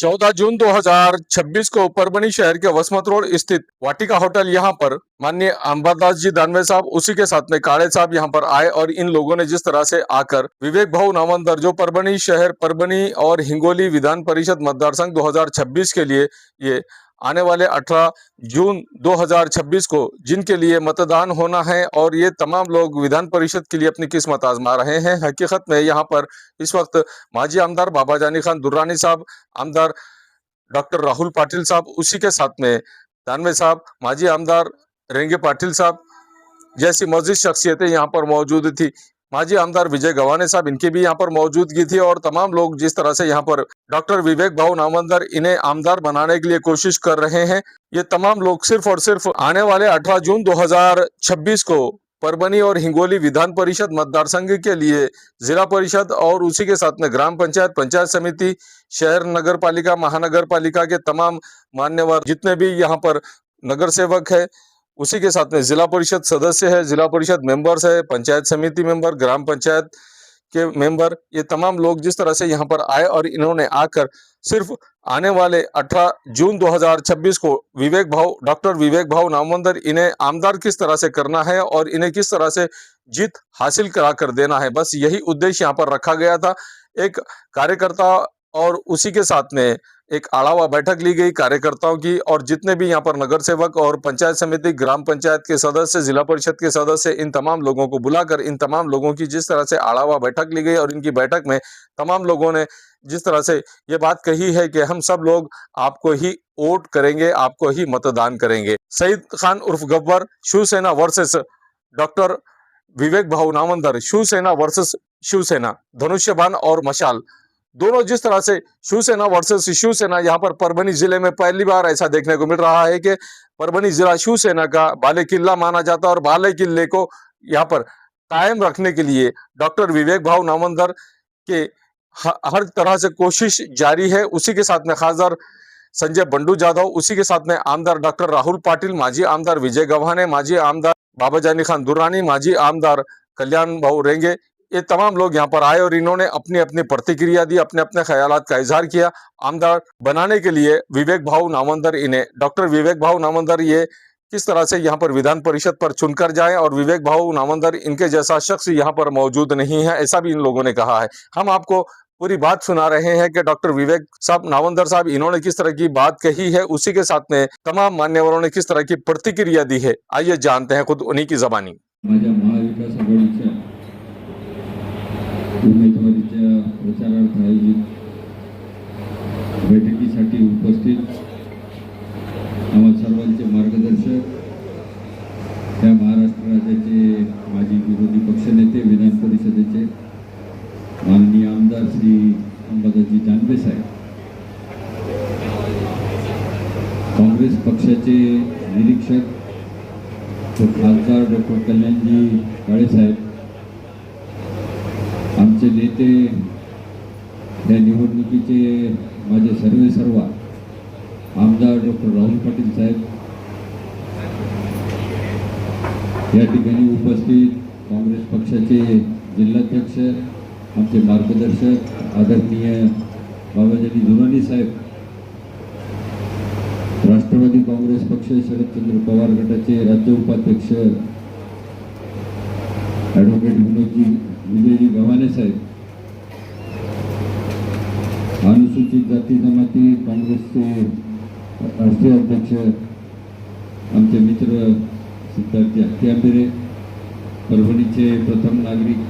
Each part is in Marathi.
14 जून 2026 को परभनी शहर के वसमत रोड स्थित वाटिका होटल यहाँ पर माननीय अंबादास जी दानवे साहब उसी के साथ में काले साहब यहाँ पर आए और इन लोगों ने जिस तरह से आकर विवेक भाऊ नामंदर जो परभनी शहर परभनी और हिंगोली विधान परिषद मतदार संघ 2026 के लिए ये आने वाले 18 जून 2026 को जिनके लिए मतदान होना है और ये तमाम लोग विधान परिषद के लिए अपनी किस्मत आजमा रहे हैं। हकीकत में यहाँ पर इस वक्त माजी आमदार बाबा जानी खान दुर्रानी साहब, आमदार डॉक्टर राहुल पाटिल साहब, उसी के साथ में दानवे साहब, माजी आमदार रेंगे पाटिल साहब जैसी मौजूद शख्सियतें यहाँ पर मौजूद थी। माजी आमदार विजय गवाने साहब, इनकी भी यहाँ पर मौजूदगी थी और तमाम लोग जिस तरह से यहाँ पर डॉक्टर विवेक भाऊ नामंदर इन्हें आमदार बनाने के लिए कोशिश कर रहे हैं, ये तमाम लोग सिर्फ और सिर्फ आने वाले 18 जून 2026 को परभनी और हिंगोली विधान परिषद मतदार संघ के लिए जिला परिषद और उसी के साथ में ग्राम पंचायत, पंचायत समिति, शहर नगर पालिका, महानगर पालिका के तमाम मान्यवर जितने भी यहाँ पर नगर सेवक है, उसी के साथ में जिला परिषद सदस्य है, जिला परिषद मेंबर्स है, पंचायत समिति मेंबर, ग्राम पंचायत के मेंबर, ये तमाम लोग जिस तरह से यहाँ पर आए और इन्होंने आकर सिर्फ आने वाले 18 जून 2026 को डॉक्टर विवेक भाऊ नामंदर इन्हें आमदार किस तरह से करना है और इन्हें किस तरह से जीत हासिल करा कर देना है, बस यही उद्देश्य यहाँ पर रखा गया था। एक कार्यकर्ता और उसी के साथ में एक आलावा बैठक ली गई कार्यकर्ताओं की और जितने भी यहाँ पर नगर सेवक और पंचायत समिति, ग्राम पंचायत के सदस्य, जिला परिषद के सदस्य, इन तमाम लोगों को बुलाकर इन तमाम लोगों की जिस तरह से आलावा बैठक ली गई और इनकी बैठक में तमाम लोगों ने जिस तरह से ये बात कही है कि हम सब लोग आपको ही वोट करेंगे, आपको ही मतदान करेंगे। सईद खान उर्फ गब्बर, शिवसेना वर्सेस डॉक्टर विवेक भाऊ नामंदर, शिवसेना वर्सेस शिवसेना, धनुष्यबाण और मशाल, दोनों जिस तरह से शिवसेना वर्सेस शिवसेना यहाँ पर परभनी जिले में पहली बार ऐसा देखने को मिल रहा है कि परभनी जिला शिवसेना का बाले किल्ला माना जाता है और बाले किल्ले को यहाँ पर कायम रखने के लिए डॉक्टर विवेक भाऊ नामंदर के हर तरह से कोशिश जारी है। उसी के साथ में खासदार संजय बंडू जाधव, उसी के साथ में आमदार डॉक्टर राहुल पाटिल, माजी आमदार विजय गव्हाणे, माजी आमदार बाबा जानी खान दुर्रानी, माजी आमदार कल्याण भाऊ रेंगे, ये तमाम लोग यहाँ पर आए और इन्होंने अपनी अपनी प्रतिक्रिया दी, अपने अपने ख्यालात का इजहार किया। आमदार बनाने के लिए विवेक भाऊ नामंदर इन्हें डॉक्टर विवेक भाऊ नामंदर ये किस तरह से यहाँ पर विधान परिषद पर चुनकर जाएं और विवेक भाऊ नामंदर इनके जैसा शख्स यहाँ पर मौजूद नहीं है, ऐसा भी इन लोगों ने कहा है। हम आपको पूरी बात सुना रहे हैं कि डॉक्टर विवेक साहब नामंदर साहब इन्होंने किस तरह की बात कही है, उसी के साथ में तमाम मान्यवरों ने किस तरह की प्रतिक्रिया दी है। आइए जानते हैं खुद उन्हीं की जबानी। उमेदवारीच्या प्रचारार्थ आयोजित बैठकीसाठी उपस्थित आम्हा सर्वांचे मार्गदर्शक, त्या महाराष्ट्र राज्याचे माजी विरोधी पक्षनेते, विधान परिषदेचे माननीय आमदार श्री अंबादासजी दानवे साहेब, काँग्रेस पक्षाचे निरीक्षक खासदार डॉक्टर कल्याणजी काळे साहेब, आमचे नेते, या निवडणुकीचे माझे सर्व आमदार डॉक्टर राहुल पाटील साहेब, या ठिकाणी उपस्थित काँग्रेस पक्षाचे जिल्हाध्यक्ष, आमचे मार्गदर्शक आदरणीय बाबाजानी दुर्रानी साहेब, राष्ट्रवादी काँग्रेस पक्ष शरदचंद्र पवार गटाचे राज्य उपाध्यक्ष ॲडव्होकेट विजयजी गव्हाणे साहेब, अनुसूचित जाती जमाती काँग्रेसचे राष्ट्रीय अध्यक्ष आमचे मित्र सिद्धार्थी हत्यांबिरे, परभणीचे प्रथम नागरिक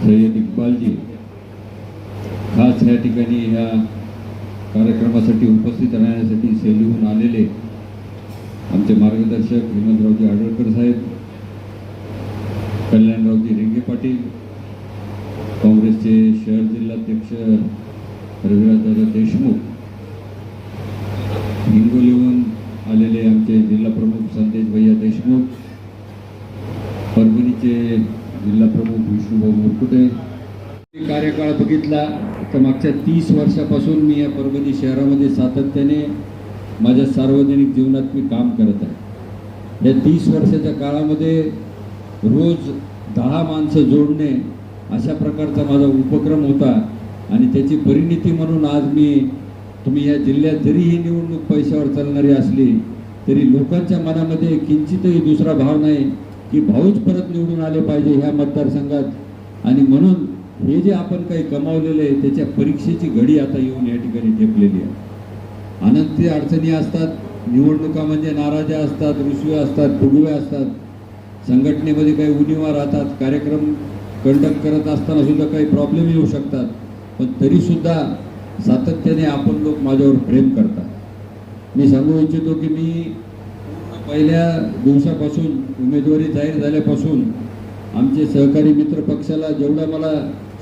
सय्यद इक्बालजी, खास या ठिकाणी ह्या कार्यक्रमासाठी उपस्थित राहण्यासाठी सेलूहून आलेले आमचे मार्गदर्शक हेमंतरावजी आडळकर साहेब, कल्याणरावजी रेंगे पाटील, काँग्रेसचे शहर जिल्हाध्यक्ष रविराजदादा देशमुख, हिंगोलीहून आलेले आमचे जिल्हा प्रमुख संदेश भैया देशमुख, परभणीचे जिल्हा प्रमुख विष्णुभाऊ मुरकुटे। कार्यकाळ बघितला तर मागच्या 30 वर्षापासून मी या परभणी शहरामध्ये सातत्याने माझ्या सार्वजनिक जीवनात मी काम करत आहे। या 30 वर्षाच्या काळामध्ये रोज 10 माणसं जोडणे अशा प्रकारचा माझा उपक्रम होता आणि त्याची परिणिती म्हणून आज मी तुम्ही या जिल्ह्यात जरी ही निवडणूक पैशावर चालणारी असली तरी लोकांच्या मनामध्ये किंचितही दुसरा भाव नाही की भाऊच परत निवडून आले पाहिजे ह्या मतदारसंघात. आणि म्हणून हे जे आपण काही कमावलेलं आहे त्याच्या परीक्षेची घडी आता येऊन या ठिकाणी ठेपलेली आहे. अनंत अडचणी असतात, निवडणुका म्हणजे नाराज्या असतात, रुसवे असतात, फुगवे असतात, संघटनेमध्ये काही उणिवा राहतात, कार्यक्रम कंडक्ट करत असताना सुद्धा काही प्रॉब्लेम येऊ शकतात, पण तरीसुद्धा सातत्याने आपण लोक माझ्यावर प्रेम करतात. मी सांगू इच्छितो की मी पहिल्या दिवसापासून उमेदवारी जाहीर झाल्यापासून आमचे सहकारी मित्र पक्षाला जेवढा मला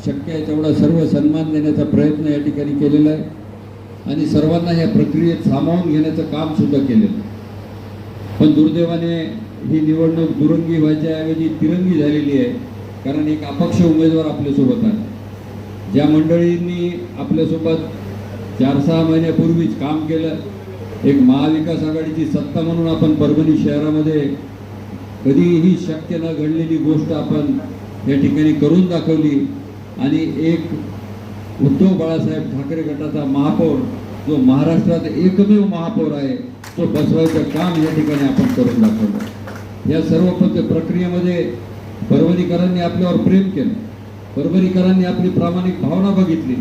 शक्य आहे तेवढा सर्व सन्मान देण्याचा प्रयत्न या ठिकाणी केलेला आहे आणि सर्वांना या प्रक्रियेत सामावून घेण्याचं काम सुद्धा केलेलं आहे. पण दुर्दैवाने ही निवडणूक दुरंगी व्हायच्याऐवजी तिरंगी झालेली आहे, कारण एक अपक्ष उमेदवार आपल्यासोबत आहे. ज्या मंडळींनी आपल्यासोबत 4-6 महिन्यापूर्वीच काम केलं, एक महाविकास आघाडीची सत्ता म्हणून आपण परभणी शहरामध्ये कधीही शक्य न घडलेली गोष्ट आपण या ठिकाणी करून दाखवली आणि एक उद्धव बाळासाहेब ठाकरे गटाचा महापौर जो महाराष्ट्रात एकमेव महापौर आहे तो बसवायचं काम या ठिकाणी आपण करून दाखवलं. या सर्व प्रक्रियेमध्ये परभणीकरांनी आपल्यावर प्रेम केलं, परभणीकरांनी आपली प्रामाणिक भावना बघितली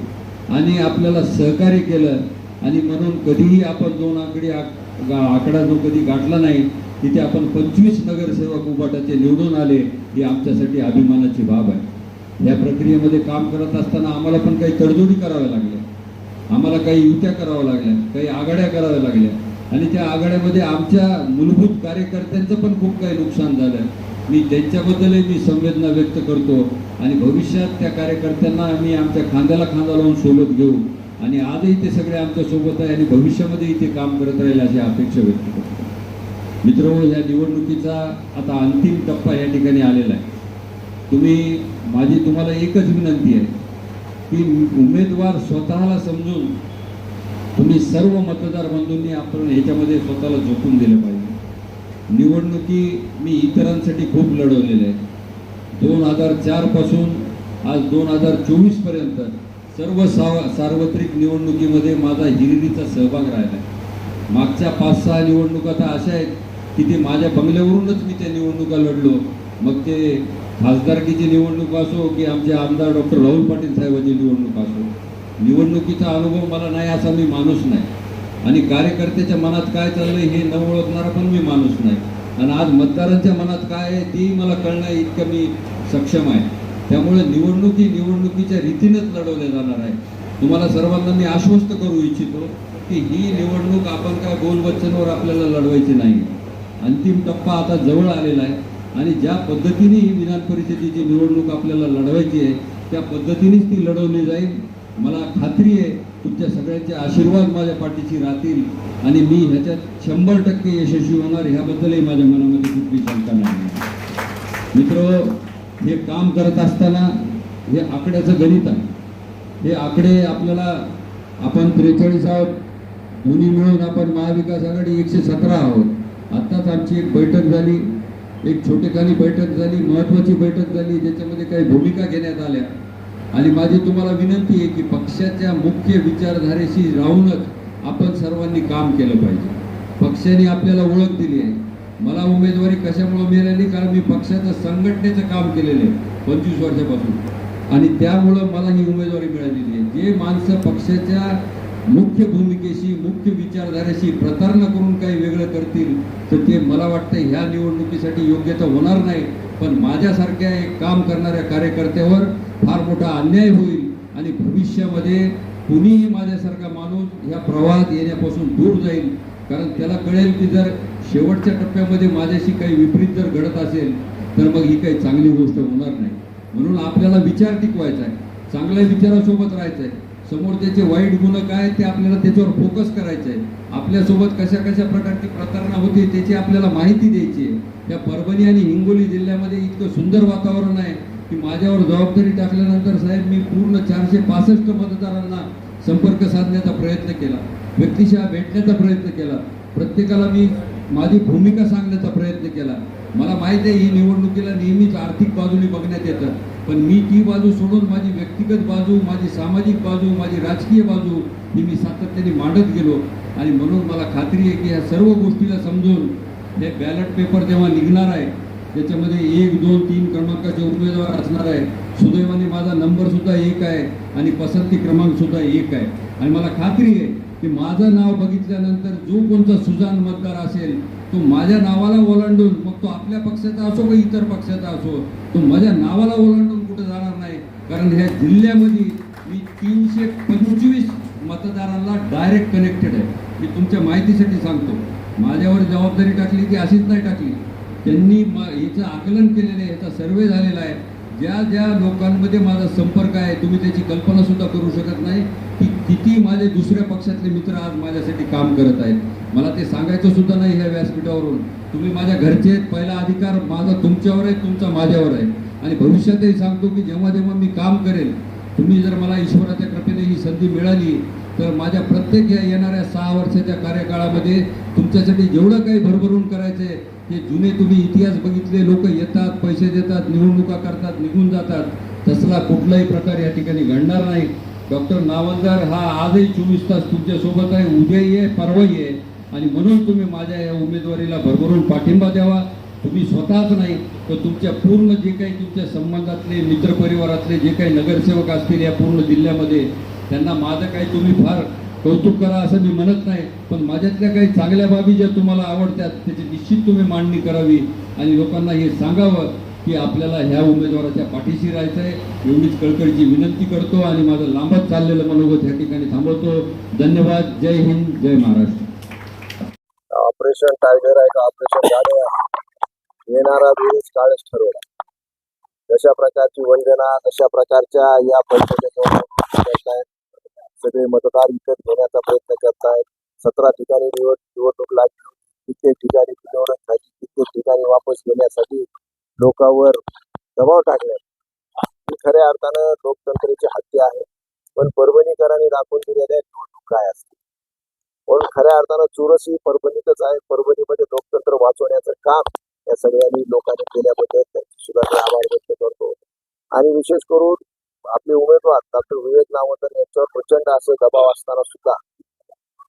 आणि आपल्याला सहकार्य केलं. आणि म्हणून कधीही आपण 2 आकडी आकडा जो कधी गाठला नाही तिथे आपण 25 नगरसेवक उभाटाचे निवडून आले, ही आमच्यासाठी अभिमानाची बाब आहे. या प्रक्रियेमध्ये काम करत असताना आम्हाला पण काही तडजोडी कराव्या लागल्या, आम्हाला काही युत्या कराव्या लागल्या, काही आघाड्या कराव्या लागल्या आणि त्या आघाड्यामध्ये आमच्या मूलभूत कार्यकर्त्यांचं पण खूप काही नुकसान झालं. मी त्यांच्याबद्दलही मी संवेदना व्यक्त करतो आणि भविष्यात त्या कार्यकर्त्यांना आम्ही आमच्या खांद्याला खांदा लावून सोबत घेऊ आणि आजही ते सगळे आमच्या सोबत आहे आणि भविष्यामध्ये इथे काम करत राहील अशी अपेक्षा व्यक्त करतो. मित्रांनो, या निवडणुकीचा आता अंतिम टप्पा या ठिकाणी आलेला आहे. माझी तुम्हाला एकच विनंती आहे की उमेदवार स्वतःला समजून तुम्ही सर्व मतदार बंधूंनी आपण ह्याच्यामध्ये स्वतःला झोकून दिलं पाहिजे. निवडणुकी मी इतरांसाठी खूप लढवलेल्या आहेत. 2004 पासून आज 2024 पर्यंत सर्व सार्वत्रिक निवडणुकीमध्ये माझा हिरिरीचा सहभाग राहिला आहे. मागच्या 5-6 निवडणुका तर अशा आहेत की ते माझ्या बंगल्यावरूनच मी त्या निवडणुका लढलो. मग ते खासदारकीची निवडणूक असो की आमचे आमदार डॉक्टर राहुल पाटील साहेबांची निवडणूक असो, निवडणुकीचा अनुभव मला नाही असा मी माणूस नाही आणि कार्यकर्त्याच्या मनात काय चाललंय हे न ओळखणारा पण मी माणूस नाही आणि आज मतदारांच्या मनात काय आहे तेही मला कळणं इतकं मी सक्षम आहे. त्यामुळे निवडणुकीच्या रीतीनेच लढवल्या जाणार आहे. तुम्हाला सर्वांना मी आश्वस्त करू इच्छितो की ही निवडणूक आपण काय बोलवचनावर आपल्याला लढवायची नाही. अंतिम टप्पा आता जवळ आलेला आहे आणि ज्या पद्धतीने ही विधान परिषदेची निवडणूक आपल्याला लढवायची आहे त्या पद्धतीनेच ती लढवली जाईल. मला खात्री आहे तुमच्या सगळ्यांचे आशीर्वाद माझ्या पाठीशी राहतील आणि मी ह्याच्यात 100% यशस्वी होणार ह्याबद्दलही माझ्या मनामध्ये कुठली शंका नाही. मित्र, हे काम करत असताना हे आकड्याचं गणित आहे. हे आकडे आपल्याला आपण 43 आहोत, दोन्ही मिळून आपण महाविकास आघाडी 117 आहोत. आत्ताच आमची एक बैठक झाली, एक छोटेखानी बैठक झाली, महत्त्वाची बैठक झाली ज्याच्यामध्ये काही भूमिका घेण्यात आल्या आणि माझी तुम्हाला विनंती आहे की पक्षाच्या मुख्य विचारधारेशी राहूनच आपण सर्वांनी काम केलं पाहिजे. पक्षाने आपल्याला ओळख दिली आहे. मला उमेदवारी कशामुळे मिळाली, कारण मी पक्षाचं संघटनेचं काम केलेलं आहे 25 वर्षापासून आणि त्यामुळं मला ही उमेदवारी मिळालेली आहे. जे माणसं पक्षाच्या मुख्य भूमिकेशी, मुख्य विचारधारेशी प्रतारणा करून काही वेगळं करतील तर ते मला वाटतं ह्या निवडणुकीसाठी योग्य तर होणार नाही, पण माझ्यासारख्या एक काम करणाऱ्या कार्यकर्त्यावर फार मोठा अन्याय होईल आणि भविष्यामध्ये कुणीही माझ्यासारखा माणूस ह्या प्रवाहात येण्यापासून दूर जाईल. कारण त्याला कळेल की जर शेवटच्या टप्प्यामध्ये माझ्याशी काही विपरीत जर घडत असेल तर मग ही काही चांगली गोष्ट होणार नाही. म्हणून आपल्याला विचार टिकवायचा आहे, चांगल्या विचारासोबत राहायचं आहे. समोरच्याचे वाईट गुण काय ते आपल्याला त्याच्यावर फोकस करायचं आहे. आपल्यासोबत कशा कशा प्रकारची प्रतारणा होते त्याची आपल्याला माहिती द्यायची आहे. या परभणी आणि हिंगोली जिल्ह्यामध्ये इतकं सुंदर वातावरण आहे की माझ्यावर जबाबदारी टाकल्यानंतर साहेब मी पूर्ण 465 मतदारांना संपर्क साधण्याचा प्रयत्न केला, व्यक्तिशः भेटण्याचा प्रयत्न केला, प्रत्येकाला मी माझी भूमिका सांगण्याचा प्रयत्न केला मला माहिती आहे ही निवडणुकीला नेहमीच आर्थिक बाजूने बघण्यात येतं, पण मी ती बाजू सोडून माझी व्यक्तिगत बाजू, माझी सामाजिक बाजू, माझी राजकीय बाजू ही मी सातत्याने मांडत गेलो. आणि म्हणून मला खात्री आहे की ह्या सर्व गोष्टीला समजून हे बॅलट पेपर जेव्हा निघणार आहे त्याच्यामध्ये 1, 2, 3 क्रमांकाचे उमेदवार असणार आहे. सुदैवाने माझा नंबरसुद्धा 1 आहे आणि पसंती क्रमांकसुद्धा 1 आहे. आणि मला खात्री आहे की माझं नाव बघितल्यानंतर जो कोणता सुजाण मतदार असेल तो माझ्या नावाला ओलांडून, मग तो आपल्या पक्षाचा असो व इतर पक्षाचा असो, तो माझ्या नावाला ओलांडून कुठं जाणार नाही. कारण ह्या जिल्ह्यामध्ये मी 325 मतदारांना डायरेक्ट कनेक्टेड आहे. मी तुमच्या माहितीसाठी सांगतो, माझ्यावर जबाबदारी टाकली ती अशीच नाही टाकली. त्यांनी याचं आकलन केलेलं आहे, याचा सर्वे झालेला आहे. ज्या ज्या लोकांमध्ये माझा संपर्क आहे तुम्ही त्याची कल्पना सुद्धा करू शकत नाही की किती माझे दुसऱ्या पक्षातले मित्र आज माझ्यासाठी काम करत आहेत. मला ते सांगायचं सुद्धा नाही ह्या व्यासपीठावरून. तुम्ही माझ्या घरचे आहेत, पहिला अधिकार माझा तुमच्यावर आहे, तुमचा माझ्यावर आहे. आणि भविष्यातही सांगतो की जेव्हा जेव्हा मी काम करेल, तुम्ही जर मला ईश्वराच्या कृपेने ही संधी मिळाली तर माझ्या प्रत्येक या येणाऱ्या 6 वर्षाच्या कार्यकाळामध्ये तुमच्यासाठी जेवढं काही भरभरून करायचं आहे, हे जुने तुम्ही इतिहास बघितले, लोक येतात, पैसे देतात, निवडणुका करतात, निघून जातात, तसला कुठलाही प्रकार या ठिकाणी घडणार नाही. डॉक्टर नावंदर हा आजही 24 तास तुमच्यासोबत आहे, उद्याही आहे, परवाही आहे. आणि म्हणून तुम्ही माझ्या या उमेदवारीला भरभरून पाठिंबा द्यावा. तुम्ही स्वतःच नाही तर तुमच्या पूर्ण जे काही तुमच्या संबंधातले, मित्रपरिवारातले जे काही नगरसेवक असतील या पूर्ण जिल्ह्यामध्ये, त्यांना माझं काही तुम्ही फार कौतुक करा असं मी म्हणत नाही, पण माझ्यातल्या काही चांगल्या बाबी ज्या तुम्हाला आवडतात त्याची निश्चित तुम्ही मांडणी करावी आणि लोकांना हे सांगावं की आपल्याला ह्या उमेदवाराच्या पाठीशी राहायचं आहे. एवढीच कळकळीची विनंती करतो आणि माझं लांबच चाललेलं मनोगत या ठिकाणी थांबवतो. धन्यवाद. जय हिंद, जय महाराष्ट्र. ऑपरेशन टायगर आहे का ऑपरेशन गाडे आहे, येणारा दिवस काळच ठरवला. जशा प्रकारची वंदना, तशा प्रकारच्या या परिषदेत सगळे मतदार विकत घेण्याचा प्रयत्न करतायत. 17 ठिकाणी निवडणूक लागली, कित्येक ठिकाणी निवडणूक झाली, कित्येक ठिकाणी वापस घेण्यासाठी लोकांवर दबाव टाकण्यात ही खऱ्या अर्थानं लोकतंत्राची हत्या आहे. पण परभणीकरांनी दाखवून दिलेल्या निवडणूक काय असते, म्हणून खऱ्या अर्थानं चुरस ही परभणीतच आहे. परभणीमध्ये लोकतंत्र वाचवण्याचं काम या सगळ्यांनी लोकांनी केल्याबद्दल त्यांची सुद्धा मी आभार व्यक्त करतो. आणि विशेष करून आपले उमेदवार डॉक्टर विवेक नावंदर यांच्यावर प्रचंड असं दबाव असताना सुद्धा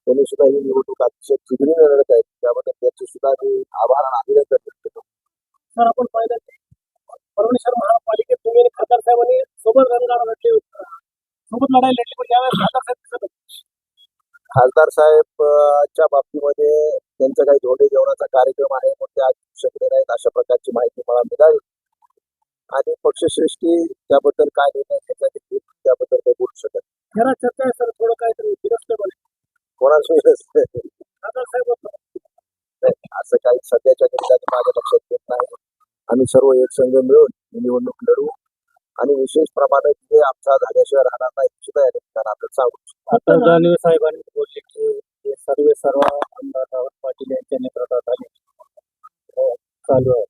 त्यांनी सुद्धा ही निवडणूक अतिशय चिघळीने लढत आहेत, त्याबद्दल त्यांचे सुद्धा मी आभार आणि अभिनंदन व्यक्त करतो. सर, आपण पाहिलं की परभणी शहर महापालिकेत तुम्ही आणि खासदार साहेबांनी सोबत रणगाडा लढले, सोबत लढाई लढली, पण यावेळेस खासदार साहेब दिसत नाही. खासदार साहेबच्या बाबतीमध्ये त्यांचा काही धोंडे जेवणाचा कार्यक्रम आहे, पण ते आज येऊ शकले नाहीत अशा प्रकारची माहिती मला मिळाली. आणि पक्षश्रेष्ठी त्याबद्दल काय निर्णय घेण्यासाठी त्याबद्दल काही बोलू शकत नाही. खरा चर्चा आहे सर, थोडं काहीतरी विरस्त बने कोणाचं खासदार साहेब होतं. असं काही सध्याच्या घडीला माझ्या लक्षात येत नाही. आम्ही सर्व एक संघ मिळून ही निवडणूक लढू आणि विशेष प्रमाणात जे आमचा झाल्याशिवाय राहणार नाही सुद्धा या ठिकाणी आपण सांगू. आता दानवे साहेबांनी बोलले की हे सर्व आमदार रावत पाटील यांच्या नेतृत्वाखाली चालू आहे,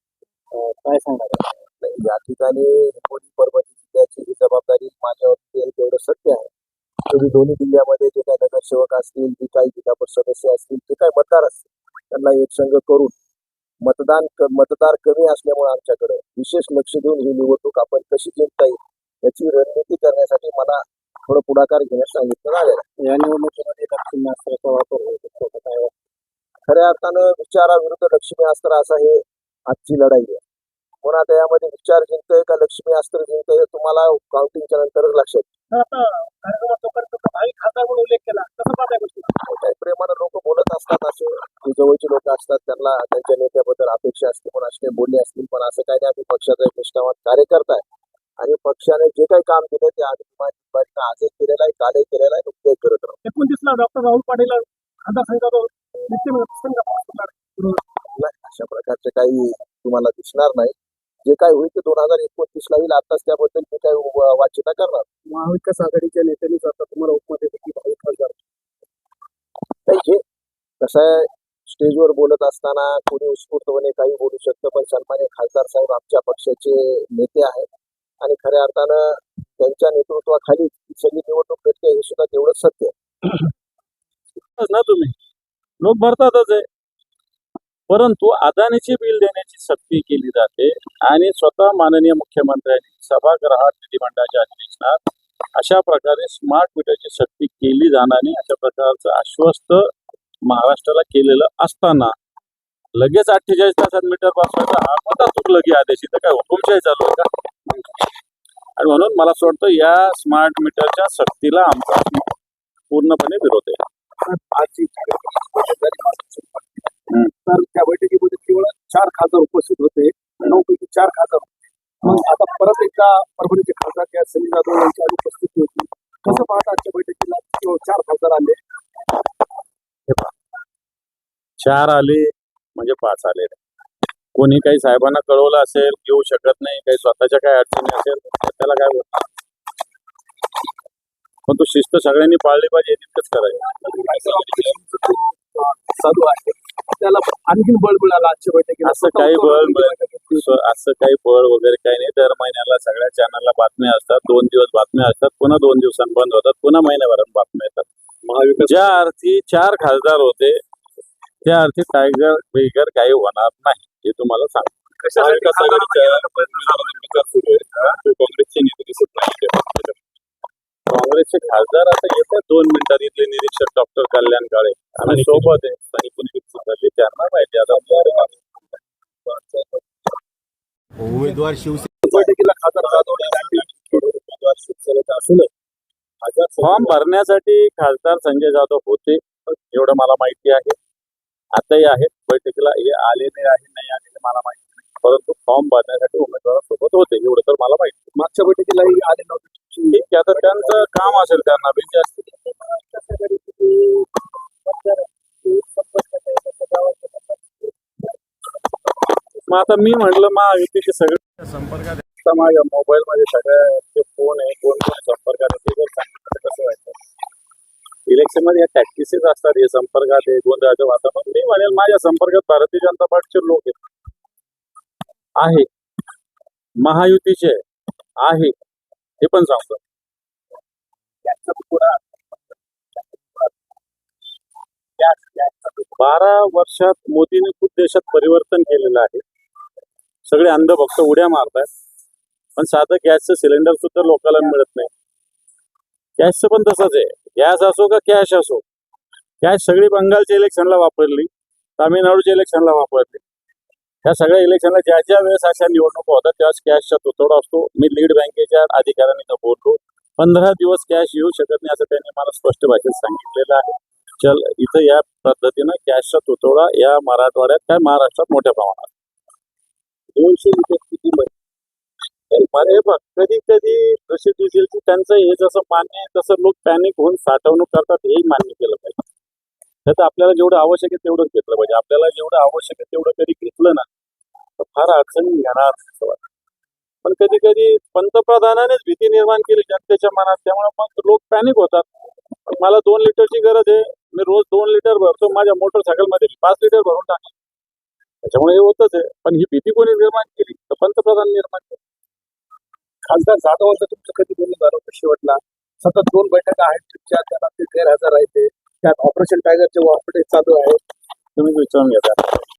काय सांगणार? या ठिकाणी हिंगोली परभणी जिल्ह्याची ही जबाबदारी माझ्यावरती तेवढं सत्य आहे. तरी दोन्ही जिल्ह्यामध्ये जे काही नगरसेवक असतील, जे काही जिल्हा परिषद सदस्य असतील, जे काही मतदार असतील, त्यांना एक संघ करून मतदार कमी असल्यामुळे आमच्याकडे विशेष लक्ष देऊन ही निवडणूक आपण कशी जिंकता येईल याची रणनीती करण्यासाठी मला थोडं पुढाकार घेण्यास सांगितलं आलेलं. या निवडणुकीमध्ये लक्ष्मी अस्त्राचा वापर होऊ शकतो काय? खऱ्या अर्थानं विचाराविरुद्ध लक्ष्मी अस्त्र असा हे आजची लढाई आहे. पण आता यामध्ये विचार जिंकतोय का लक्ष्मी अस्त्र जिंकतोय हे तुम्हाला काउंटिंगच्या नंतरच लक्षात येईल. आता कार्यक्रमात लोकांचा भावी खासदार म्हणून उल्लेख केला, कसं पाहताय गोष्टी? काही प्रेमानं लोक बोलत असतात, असे जवळचे लोक असतात, त्यांना त्यांच्या नेत्याबद्दल अपेक्षा असते, पण असे काही बोलले असतील, पण असं काही नाही. आम्ही पक्षाचा एक निष्ठावान कार्यकर्ता आहे आणि पक्षाने जे काही काम केलं ते आम्ही आजही केलेलं आहे, कालही केलेलं आहे, उद्याही करत राहू. 29ला डॉक्टर राहुल पाटील खासदार संघाचा अशा प्रकारचे काही तुम्हाला दिसणार नाही. जे काही होईल ते 2029ला होईल. आताच त्याबद्दल मी काही वाचिता करणार. महाविकास आघाडीच्या नेत्यांनीच आता तुम्हाला उपमुख्यमंत्री भावी खासदार हे कसं आहे, स्टेजवर बोलत असताना कोणी उत्स्फूर्तपणे काही बोलू शकतं, पण सन्मान्य खासदार साहेब आमच्या पक्षाचे नेते आहेत आणि खऱ्या अर्थानं त्यांच्या नेतृत्वाखाली सगळी निवडणूक लढते हे सुद्धा तेवढंच सत्य आहे ना. तुम्ही लोक भरतातच आहे, परंतु अदानीचे बिल देण्याची सक्ती केली जाते आणि स्वतः माननीय मुख्यमंत्र्यांनी सभागृहात विधिमंडळाच्या अधिवेशनात अशा प्रकारे स्मार्ट मीटरची सक्ती केली जाणार नाही अशा प्रकारचं आश्वस्त महाराष्ट्राला केलेलं असताना लगेच 48 तासात मीटर बसवायचा हा कोणता चुकलं की आदेश इथं काय हुकुमशाही चालू आहे का? आणि म्हणून मला असं वाटतं या स्मार्ट मीटरच्या सक्तीला आमचा पूर्णपणे विरोध आहे. तर त्या बैठकीमध्ये केवळ 4 खासदार उपस्थित होते, 9 पैकी 4 खासदार. मग आता परत एकदा परभणीचे खासदार त्या सनी जाधव यांची अनुपस्थिती होती. कसं पाहता आजच्या बैठकीला केवळ 4 खासदार आले? 4 आले म्हणजे 5 आले. कोणी काही साहेबांना कळवलं असेल येऊ शकत नाही, काही स्वतःच्या काही अडचणी असेल त्याला काय होतं. पण तो शिस्त सगळ्यांनी पाळली पाहिजे तितकंच करायचं. चालू आहे त्याला आणखी बळ मिळालं आजच्या बैठकीला. असं काही बळ वगैरे काही नाही. दर महिन्याला सगळ्या चॅनलला बातम्या असतात, 2 दिवस बातम्या असतात, पुन्हा 2 दिवसांनी बंद होतात, पुन्हा महिन्याभरात बातम्या येतात. महाविकास ज्या अर्थी 4 खासदार होते त्या अर्थी टायगर बिगर काही होणार नाही हे तुम्हाला सांगतो. काँग्रेसचे खासदार आता येतात 2 मिनिटात. इथले निरीक्षक डॉक्टर कल्याण काळे आणि सोबत आहे आणि कुणी त्यांना माहिती आता उमेदवार शिवसेना बैठकीला खासदार उमेदवार शिवसेनेचा असेल फॉर्म भरण्यासाठी खासदार संजय जाधव होते एवढं मला माहिती आहे. आताही आहेत बैठकीला, हे आलेले आहे नाही आलेले मला माहिती नाही, परंतु फॉर्म भरण्यासाठी उमेदवारासोबत होते एवढं तर मला माहिती. मागच्या बैठकीलाही आले नव्हते. ठीक आहे, आता त्यांचं काम असेल त्यांना बिझी असतील. मग आता मी म्हटलं महायुतीचे सगळे संपर्कात आता माझ्या मोबाईल मध्ये सगळ्या फोन आहे, कोण कोण संपर्कात आहे ते सांगितलं कसं व्हायचं. इलेक्शन मध्ये या टॅक्टिसेस असतात, हे संपर्कात आहे गोंधळाचं वातावरण. मी म्हणेल माझ्या संपर्कात भारतीय जनता पार्टीचे लोक आहे, महायुतीचे आहे हे पण सांगतो. 12 वर्षात मोदीने खूप देशात परिवर्तन केलेलं आहे. सगळे अंधभक्त उड्या मारतात, पण साधं गॅसचं सिलेंडर सुद्धा लोकांना मिळत नाही. गॅसचं पण तसंच आहे, गॅस असो का कॅश असो. कॅश सगळी बंगालच्या इलेक्शनला वापरली, तामिळनाडूच्या इलेक्शनला वापरली. ह्या सगळ्या इलेक्शनला ज्या ज्या वेळेस अशा निवडणुका होतात त्यावेळेस कॅशचा तुतडा असतो. मी लीड बँकेच्या अधिकाऱ्यांनी बोललो, 15 दिवस कॅश येऊ शकत नाही असं त्यांनी मला स्पष्ट भाषेत सांगितलेलं आहे. इथं या पद्धतीनं कॅशचा तुतडा या मराठवाड्यात काय महाराष्ट्रात मोठ्या प्रमाणात 200 रुपये किती मध्ये बघ. कधी कधी जशी डिझेलची त्यांचं हे जसं मान्य आहे तसं लोक पॅनिक होऊन साठवणूक करतात, हेही मान्य केलं पाहिजे. त्याचं आपल्याला जेवढं आवश्यक आहे तेवढंच घेतलं पाहिजे. आपल्याला जेवढं आवश्यक आहे तेवढं कधी घेतलं ना तर फार अडचणी येणार असं वाटतं. पण कधी कधी पंतप्रधानानेच भीती निर्माण केली जनतेच्या मनात, त्यामुळे मग लोक पॅनिक होतात. मला 2 लिटरची गरज आहे, मी रोज 2 लिटर भरतो, माझ्या मोटरसायकलमध्ये 5 लिटर भरून टाकतो. त्याच्यामुळे हे होतच आहे. पण ही भीती कोणी निर्माण केली तर पंतप्रधान निर्माण केली. खासदार जाधवांचं तुमचं कधी बोलणं झालं होतं शेवटला? सतत 2 बैठका आहेत तुमच्या, त्याला ते गैरहजर राहते. त्यात ऑपरेशन टायगरचे वापडे चालू आहे. तुम्ही विचारून घेता